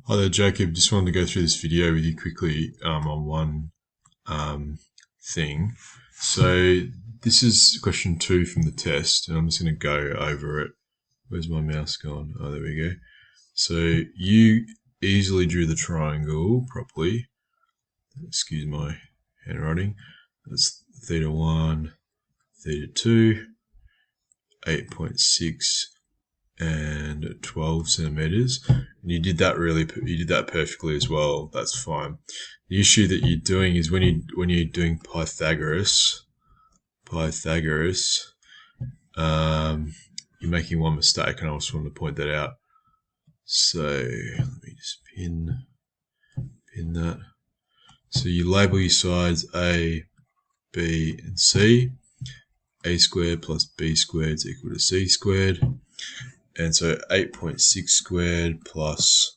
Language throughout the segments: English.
Hi there, Jacob. Just wanted to go through this video with you quickly on one thing. So this is question 2 from the test, and I'm just going to go over it. Where's my mouse gone? Oh, there we go. So you easily drew the triangle properly. Excuse my handwriting. That's theta 1, theta 2, 8.6 and 12 centimeters. And you did that perfectly as well. That's fine. The issue that you're doing is when you're doing Pythagoras, you're making one mistake, and I just wanted to point that out. So let me just pin that. So you label your sides A, B, and C. A squared plus B squared is equal to C squared. And so 8.6 squared plus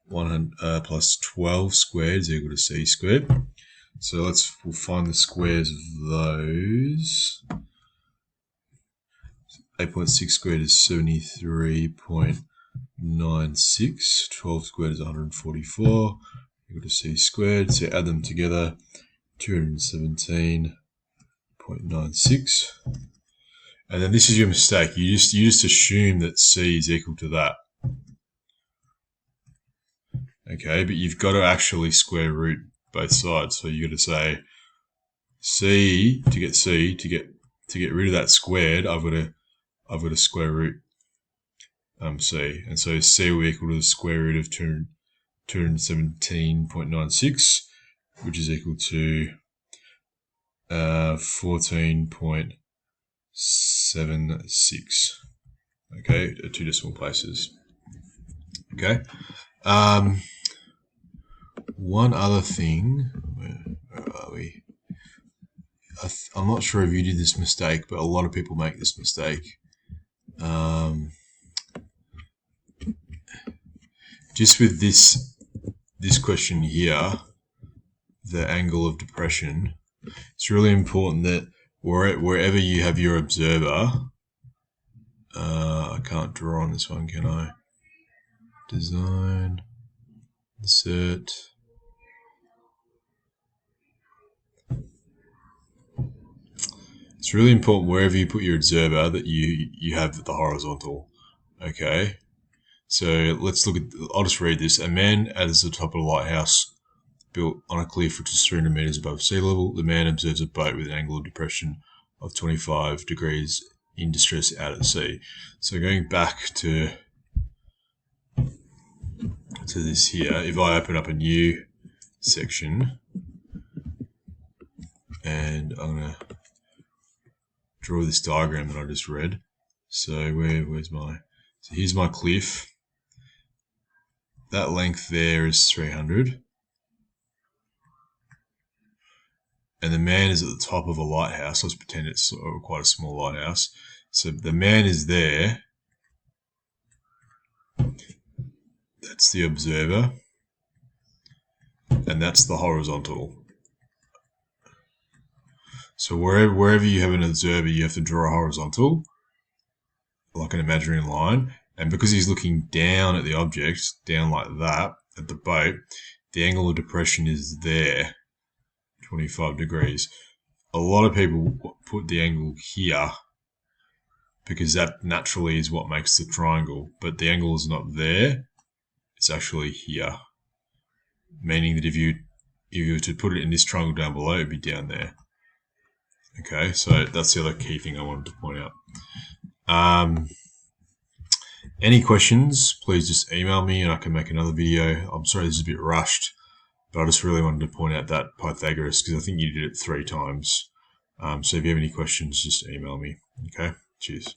12 squared is equal to C squared. So we'll find the squares of those. 8.6 squared is 73.96. 12 squared is 144 equal to C squared. So add them together, 217.96. And then this is your mistake. You just assume that C is equal to that. Okay, but you've got to actually square root both sides. So you got to say C to get rid of that squared. I've got to square root C, and so C will equal to the square root of 217.96, which is equal to 14.76. Okay, 2 decimal places. Okay. One other thing. Where are we? I'm not sure if you did this mistake, but a lot of people make this mistake. Just with this question here, the angle of depression, it's really important that wherever you have your observer, I can't draw on this one, can I? Design, insert. It's really important wherever you put your observer that you have the horizontal. Okay, so let's look at. I'll just read this. A man at the top of a lighthouse built on a cliff which is 300 meters above sea level. The man observes a boat with an angle of depression of 25 degrees in distress out at sea. So going back to this here, if I open up a new section and I'm going to draw this diagram that I just read. So so here's my cliff. That length there is 300. And the man is at the top of a lighthouse. Let's pretend it's quite a small lighthouse. So the man is there. That's the observer. And that's the horizontal. So wherever you have an observer, you have to draw a horizontal, like an imaginary line. And because he's looking down at the object, down like that, at the boat, the angle of depression is there. 25 degrees. A lot of people put the angle here because that naturally is what makes the triangle, but the angle is not there, it's actually here, meaning that if you were to put it in this triangle down below, it'd be down there. Okay, so that's the other key thing I wanted to point out. Any questions, please just email me and I can make another video. I'm sorry this is a bit rushed, but I just really wanted to point out that Pythagoras because I think you did it 3 times. So if you have any questions, just email me. Okay, cheers.